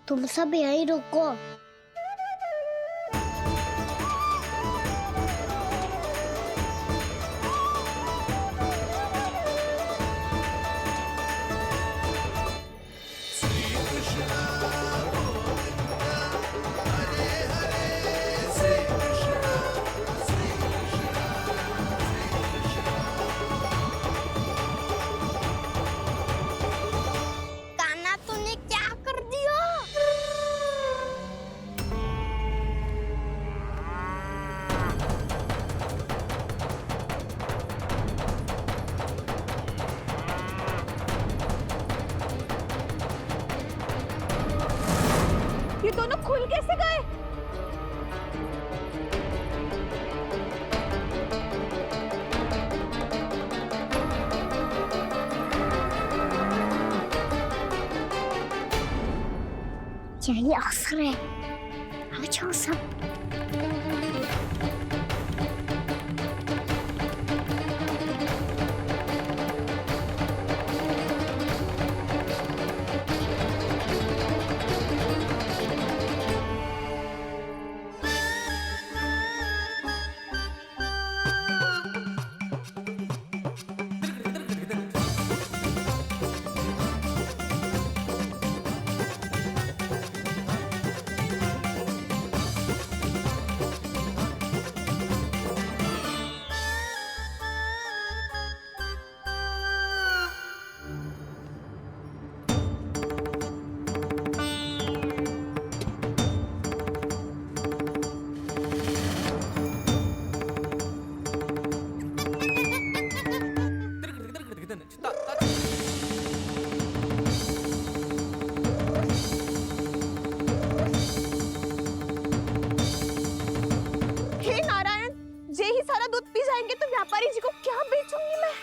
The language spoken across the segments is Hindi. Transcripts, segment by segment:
तुम सब यहीं रुको। कान्हा तूने क्या कर दिया? ये दोनों खुल कैसे गए? यही अवसर है, आ जाओ सब। हे नारायण, ये ही सारा दूध पी जाएंगे तो व्यापारी जी को क्या बेचूंगी मैं?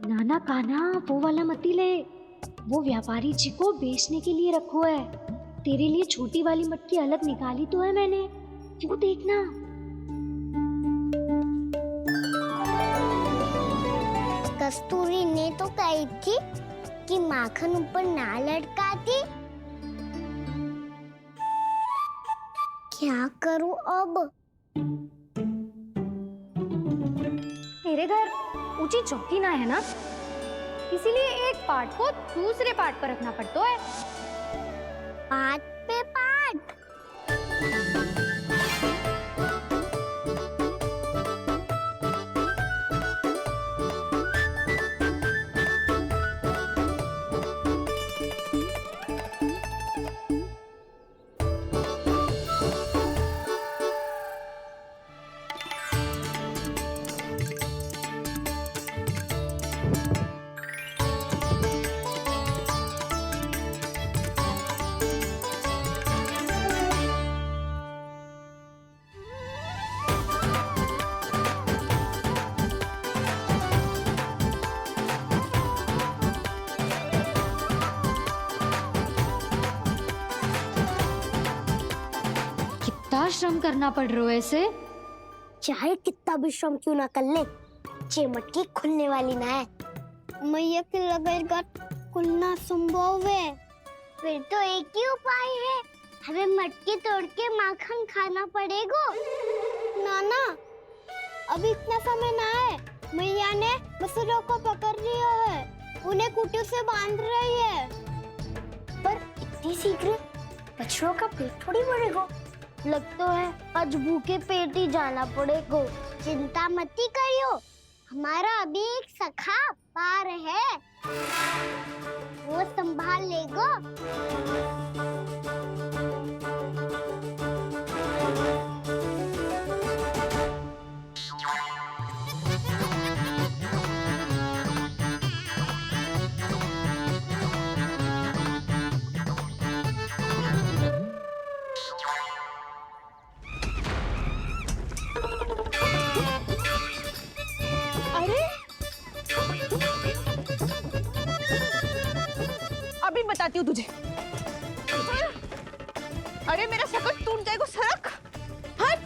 नाना कान्हा, वो वाला मत ही ले। वो व्यापारी जी को बेचने के लिए रखो है। तेरे लिए छोटी वाली मटकी अलग निकाली तो है मैंने, वो देखना। कस्तूरी ने तो कही थी कि माखन ऊपर ना लटकाती। क्या करूं अब? मेरे घर ऊंची चौकी ना है ना, इसीलिए एक पार्ट को दूसरे पार्ट पर रखना पड़ता है। पाट पे पाट। कितना श्रम करना पड़ रहा है इसे। चाहे कितना भी श्रम क्यों ना कर ले, ये मटकी खुलने वाली ना है। मैया के लगेगा खुलना संभव है। फिर तो एक ही उपाय है, हमें मटकी तोड़ के माखन खाना पड़ेगा। नाना, अभी इतना समय ना है। मैया ने बछड़ों को पकड़ लिया है, उन्हें कुटिया से बांध रही है। पर इतनी शीघ्र बछड़ों का पेट थोड़ी भरेगा। लगता है आज भूखे पेट ही जाना पड़ेगा। चिंता मत ही करियो, हमारा अभी एक सखा पार है, वो संभाल लेगा। बताती हूँ तुझे। अरे मेरा सकट टूट जाएगा, सरक हट।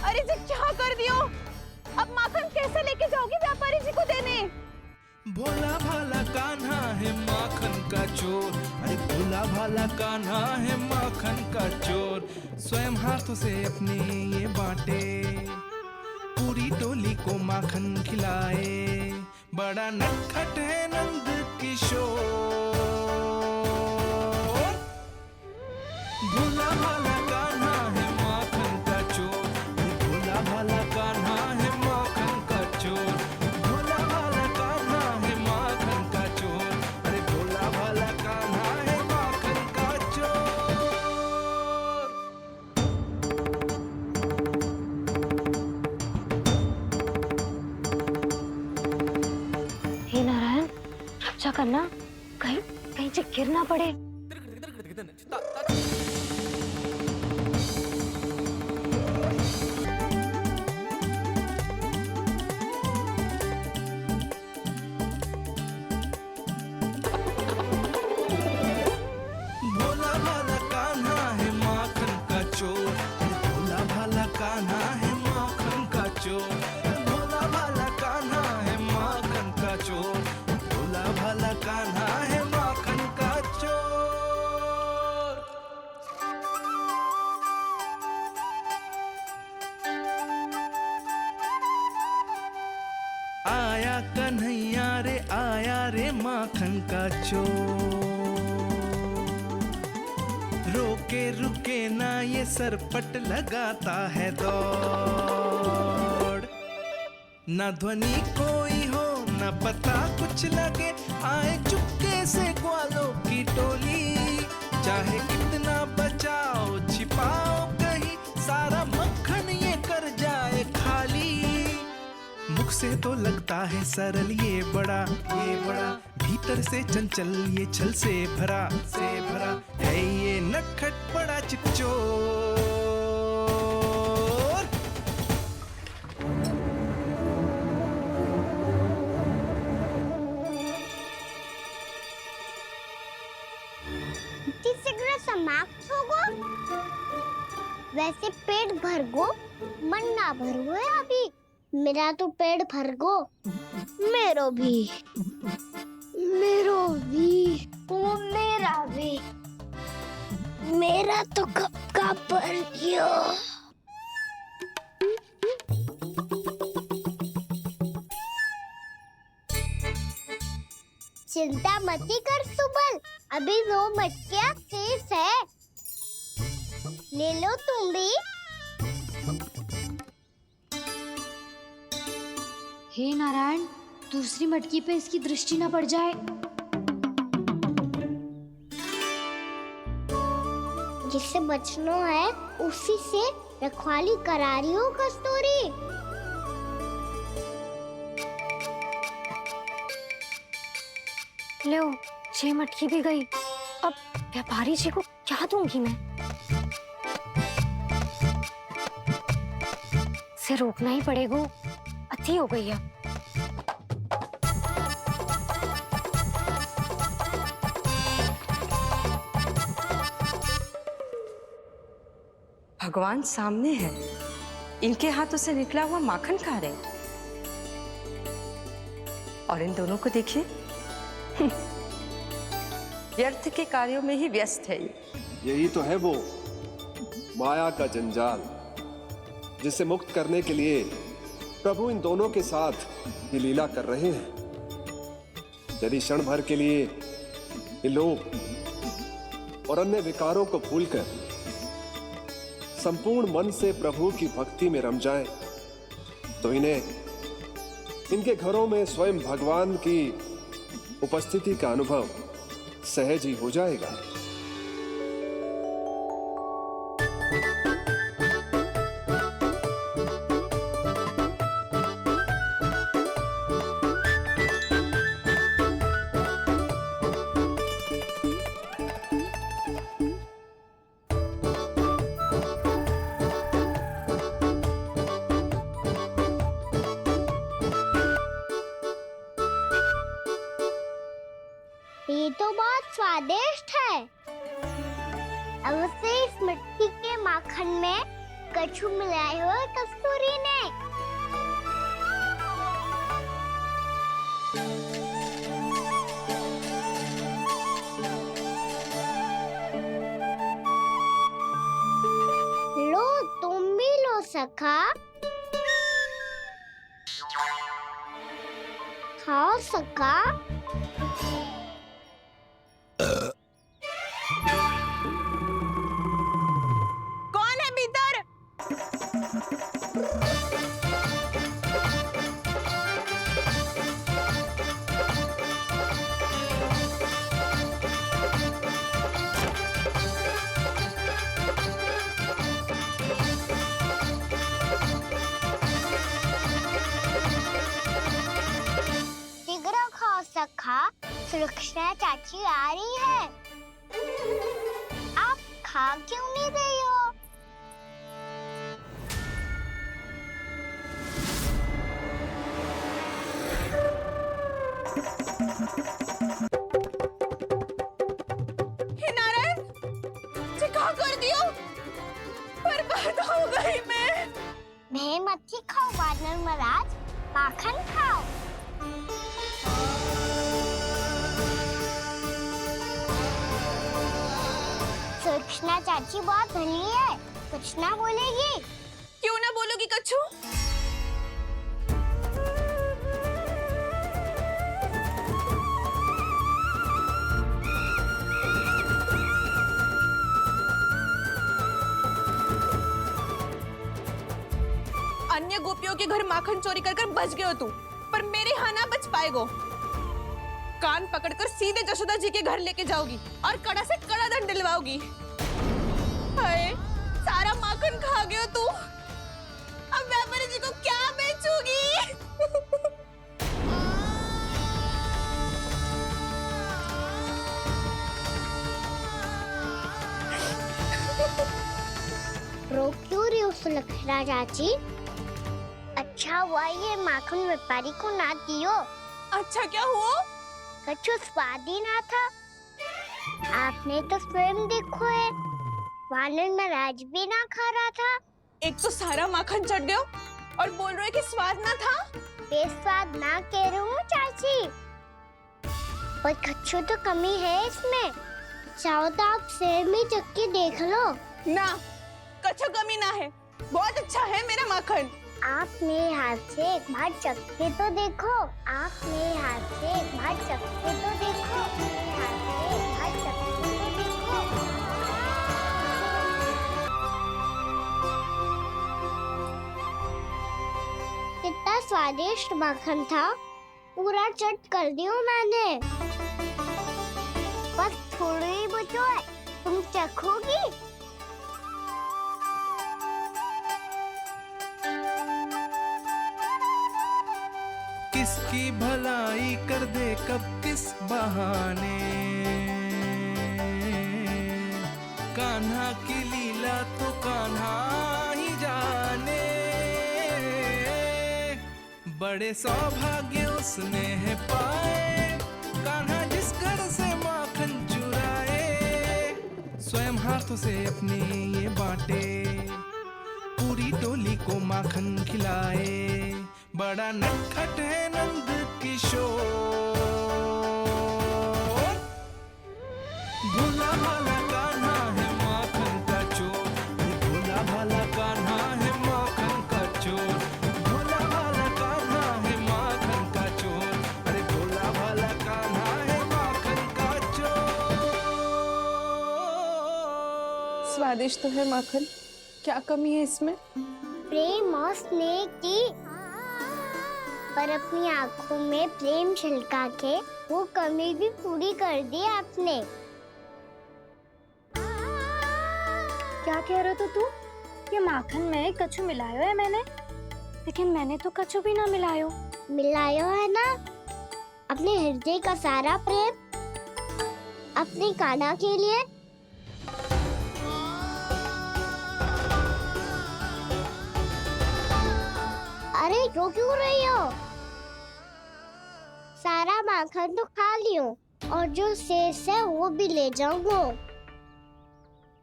अरे जी क्या कर दियो, अब माखन कैसे लेके जाओगी व्यापारी जी को देने? भोला भाला कान्हा है माखन का चोर, अरे भोला भाला कान्हा है माखन का चोर। स्वयं हाथों से अपने ये बांटे, पूरी टोली को माखन खिलाए। बड़ा नटखट है नंद किशोर। भोला भाला कान्हा है माखन का चोर, अरे भोला भाला कान्हा है माखन का चोर। भोला भाला कान्हा है माखन का चोर, अरे भोला भाला कान्हा है माखन का चोर। हे नारायण, रक्षा करना, कहीं कहीं से गिर ना पड़े। भोला भाला कान्हा है माखन का चोर, भोला भाला कान्हा है माखन का चोर। भोला भाला कान्हा है माखन का चोर, भोला भाला कान्हा है माखन का चोर। आया कन्हैया रे आया रे माखन का चोर। रोके रुके ना ये सरपट लगाता है दौड़। न ध्वनि कोई हो न पता कुछ लगे, आए चुपके से ग्वालों की टोली। चाहे कितना बचाओ छिपाओ कहीं, सारा मक्खन ये कर जाए खाली। मुख से तो लगता है सरल ये बड़ा भीतर से चंचल ये छल से भरा है ये नटखट बड़ा चिकचोर। तीसरा समाप्त होगो, वैसे पेट भर गो, मन ना भर है अभी। मेरा तो पेट भर गो, मेरो भी ओ मेरा भी, मेरा तो कब का भर गयो। चिंता मती कर सुबल, अभी 2 मटकियाँ शेष है, ले लो तुम भी। हे नारायण, दूसरी मटकी पे इसकी दृष्टि न पड़ जाए। जिससे बचना है उसी से रखवाली करा रही हो कस्तूरी। लो, 6 मटकी भी गई। अब व्यापारी जी को क्या दूंगी मैं? इसे रोकना ही पड़ेगा, अति हो गई है। भगवान सामने है, इनके हाथों से निकला हुआ माखन खा रहे, और इन दोनों को देखिए व्यर्थ के कार्यों में ही व्यस्त है। यही तो है वो माया का जंजाल, जिसे मुक्त करने के लिए प्रभु इन दोनों के साथ ये लीला कर रहे हैं। यदि क्षण भर के लिए ये लोग और अन्य विकारों को भूलकर संपूर्ण मन से प्रभु की भक्ति में रम जाएं, तो इन्हें इनके घरों में स्वयं भगवान की उपस्थिति का अनुभव सहज ही हो जाएगा। स्वादिष्ट है। अब से इस मिट्टी के माखन में कछु मिलाए हो कस्तूरी ने। लो तुम भी लो सखा, खाओ सखा। कौन है भीतर? शीघ्र खाओ सखा, सुलक्षणा चाची आ रही है। आप खा क्यों नहीं रही हो? हे नारायण, क्या कर दियो? बर्बाद हो गई मैं। भय मत ही खाओ वानर महाराज, माखन खाओ। सुलक्षणा चाची बहुत भली है, कुछ ना बोलेगी। क्यों ना बोलोगी कच्छू? अन्य गोपियों के घर माखन चोरी कर बच गए हो तू, पर मेरे यहाँ ना बच पाएगो। कान पकड़कर सीधे जशोदा जी के घर लेके जाओगी और कड़ा से कड़ा दंड दिलवाओगी। हाय, सारा माखन खा गए हो तू। अब व्यापारी जी को क्या बेचूगी? रो क्यों रही हो सुलक्षणा चाची? अच्छा हुआ ये माखन व्यापारी को ना दियो। अच्छा क्या हुआ? कछु स्वाद ही ना था। आपने तो स्वयं देखो है, वानर महाराज भी ना खा रहा था। एक तो सारा माखन चढ़ गयो और बोल रहे कि स्वाद ना था। बेस्वाद ना कह रही हूँ चाची, पर कछु तो कमी है इसमें। चाहो तो आप स्वयं ही चख के देख लो। ना, कछु कमी ना है, बहुत अच्छा है मेरा माखन। आप मेरे हाथ से एक बार चख के तो देखो। आप मेरे हाथ से एक बार चख के तो देखो। मेरे हाथ से एक बार चख के तो देखो। कितना स्वादिष्ट माखन था, पूरा चट कर दियो मैंने। बस थोड़ी ही बचो है, तुम चखोगी? किसकी भलाई कर दे कब किस बहाने, कान्हा की लीला तो कान्हा ही जाने। बड़े सौभाग्य उसने है पाए, कान्हा जिस घर से माखन चुराए। स्वयं हाथों से अपने ये बांटे, पूरी टोली को माखन खिलाए। बड़ा नटखट है नंद किशोर, भोला भाला कान्हा है माखन का चोर। भोला भाला कान्हा है माखन का चोर। भोला भाला कान्हा है माखन का चोर। अरे भोला भाला कान्हा है माखन का चोर। स्वादिष्ट तो है माखन, क्या कमी है इसमें? प्रेम और स्नेह की, पर अपनी आंखों में प्रेम छिलका के वो कमी भी पूरी कर दी आपने। क्या कह रहे हो तू? ये माखन में कछु मिलायो है मैंने, लेकिन मैंने तो कछु भी ना मिलायो। मिलायो है ना अपने हृदय का सारा प्रेम अपनी कान्हा के लिए। अरे रो क्यों रही हो? सारा माखन तो खा लियो, और जो शेष है वो भी ले जाऊंगा।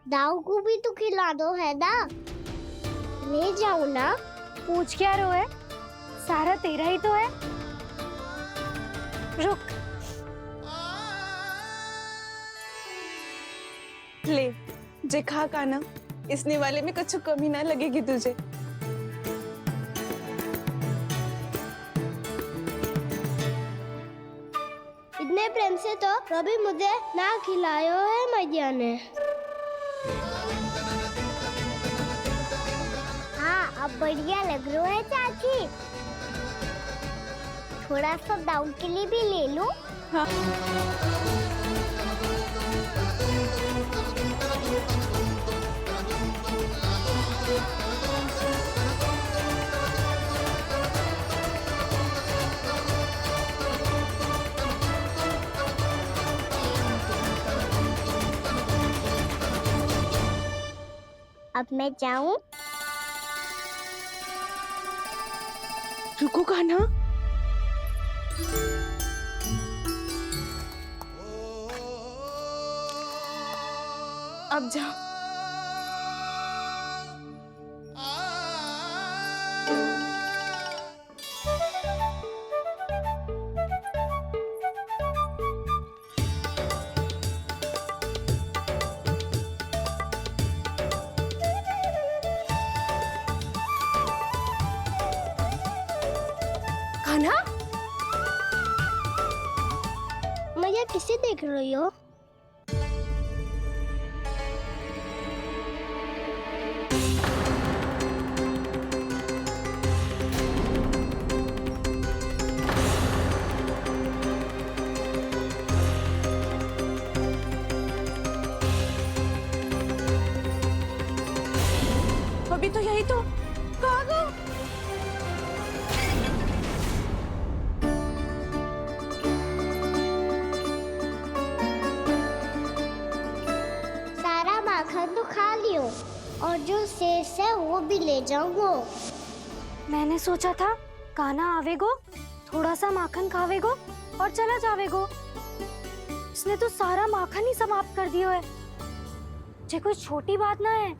दाऊ को भी तो खिला दो है ना, ले जाऊं ना। पूछ क्या रो है, सारा तेरा ही तो है। रुक, ले जे खा काना, इसने वाले में कुछ कमी ना लगेगी तुझे। इतने प्रेम से तो कभी मुझे ना खिलायो है मैया ने। हाँ, अब बढ़िया लग रहा है चाची। थोड़ा सा दाऊ के लिए भी ले लो। हाँ। अब मैं जाऊं? रुको कान्हा, अब जाओ। कान्हा, मैया किसे देख रही हो? अभी तो यही तो। कहाँ गो? सारा माखन तो खा लियो और जो शेष है वो भी ले जाऊंगा। मैंने सोचा था कान्हा आवेगो, थोड़ा सा माखन खावेगो और चला जावेगो। इसने तो सारा माखन ही समाप्त कर दियो है। जे कोई छोटी बात ना है,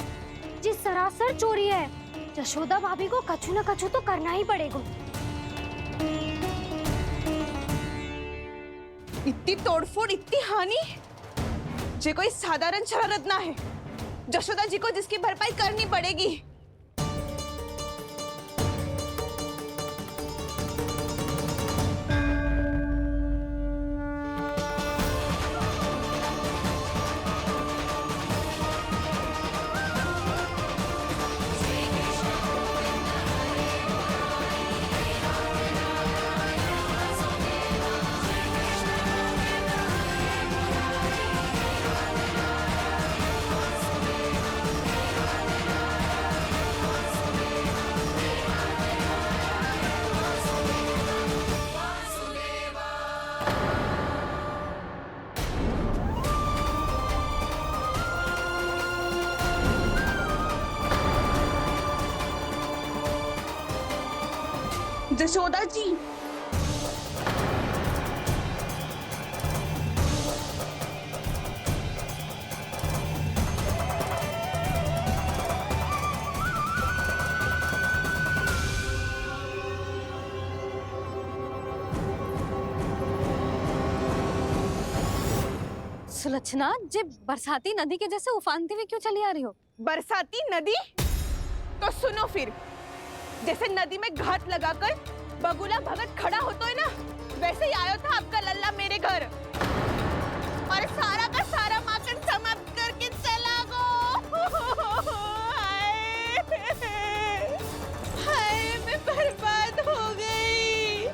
जी सरासर चोरी है। यशोदा भाभी को कछु न कछु तो करना ही पड़ेगा। इतनी तोड़फोड़, इतनी हानि, जे कोई साधारण शरारत ना है। यशोदा जी को जिसकी भरपाई करनी पड़ेगी। यशोदा जी, सुलक्षणा, जे बरसाती नदी के जैसे उफानते हुए क्यों चली आ रही हो? बरसाती नदी? तो सुनो फिर, जैसे नदी में घाट लगाकर बगुला भगत खड़ा होता है ना, वैसे ही आया था आपका लल्ला मेरे घर और सारा का सारा माखन समाप्त करके चला गो। हाय, मैं बर्बाद हो गई।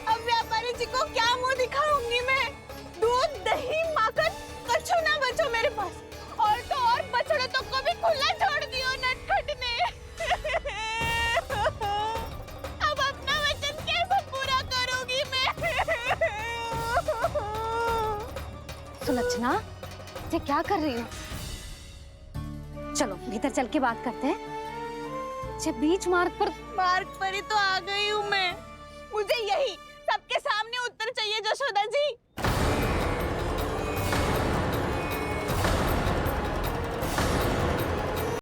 अब व्यापारी जी को क्या मुंह दिखाऊंगी मैं? दूध, दही, माखन कछु ना बचो मेरे पास। और तो और बछड़े तो को भी खुला छोड़ दियो नटखट ने। अब अपना वचन कैसे पूरा करूंगी मैं? सुलक्षणा, ये क्या कर रही हो? चलो भीतर चल के बात करते हैं। जे बीच मार्ग ही तो आ गई हूँ मैं। मुझे यही सबके सामने उत्तर चाहिए जशोदा जी।